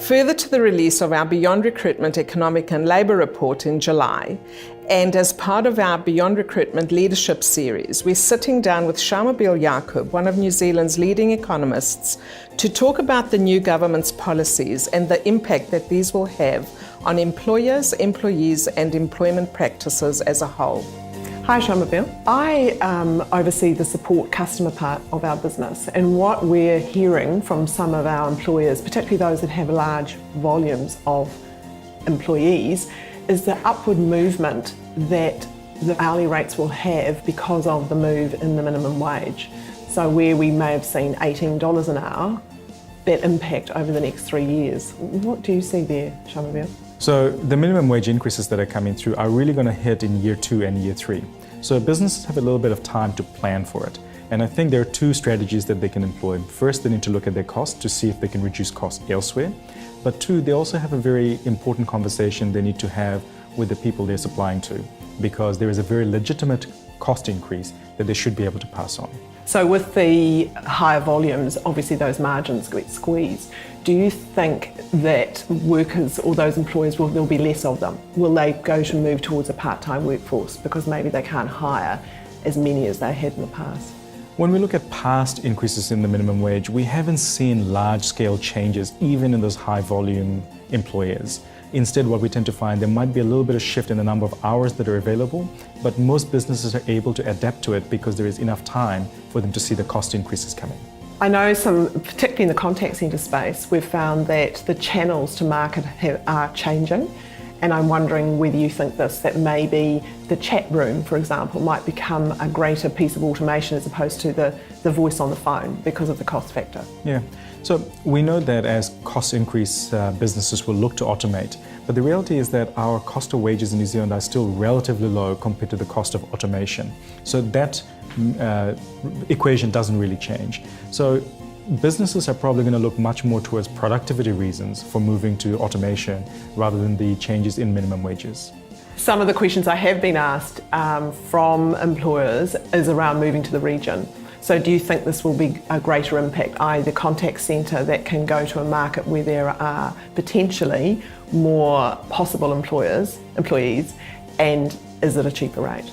Further to the release of our Beyond Recruitment Economic and Labour Report in July, and as part of our Beyond Recruitment Leadership Series, we're sitting down with Shamubeel Eaqub, one of New Zealand's leading economists, to talk about the new government's policies and the impact that these will have on employers, employees, and employment practices as a whole. Hi Shamubeel. I oversee the support customer part of our business, and what we're hearing from some of our employers, particularly those that have large volumes of employees, is the upward movement that the hourly rates will have because of the move in the minimum wage. So where we may have seen $18 an hour, that impact over the next 3 years. What do you see there, Shamubeel? So the minimum wage increases that are coming through are really going to hit in year 2 and year 3. So businesses have a little bit of time to plan for it. And I think there are 2 strategies that they can employ. First, they need to look at their costs to see if they can reduce costs elsewhere. But 2, they also have a very important conversation they need to have with the people they're supplying to, because there is a very legitimate cost increase that they should be able to pass on. So with the higher volumes, obviously those margins get squeezed. Do you think that workers or those employers, there'll be less of them? Will they go to move towards a part-time workforce because maybe they can't hire as many as they had in the past? When we look at past increases in the minimum wage, we haven't seen large-scale changes even in those high-volume employers. Instead, what we tend to find, there might be a little bit of shift in the number of hours that are available, but most businesses are able to adapt to it because there is enough time for them to see the cost increases coming. I know particularly in the contact centre space, we've found that the channels to market are changing, and I'm wondering whether you think that maybe the chat room, for example, might become a greater piece of automation as opposed to the voice on the phone because of the cost factor. Yeah, so we know that as costs increase, businesses will look to automate, but the reality is that our cost of wages in New Zealand are still relatively low compared to the cost of automation. So that equation doesn't really change. So businesses are probably going to look much more towards productivity reasons for moving to automation rather than the changes in minimum wages. Some of the questions I have been asked from employers is around moving to the region. So do you think this will be a greater impact, i.e. the contact centre that can go to a market where there are potentially more possible employees, and is it a cheaper rate?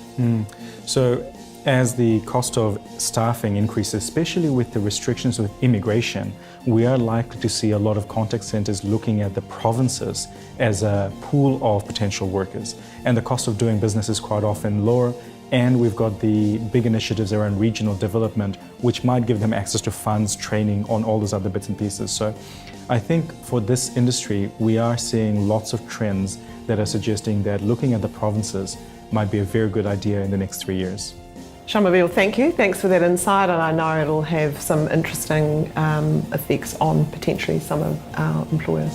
So as the cost of staffing increases, especially with the restrictions with immigration, we are likely to see a lot of contact centres looking at the provinces as a pool of potential workers. And the cost of doing business is quite often lower. And we've got the big initiatives around regional development, which might give them access to funds, training on all those other bits and pieces. So I think for this industry, we are seeing lots of trends that are suggesting that looking at the provinces might be a very good idea in the next 3 years. Shamubeel, thank you. Thanks for that insight, and I know it'll have some interesting effects on potentially some of our employers.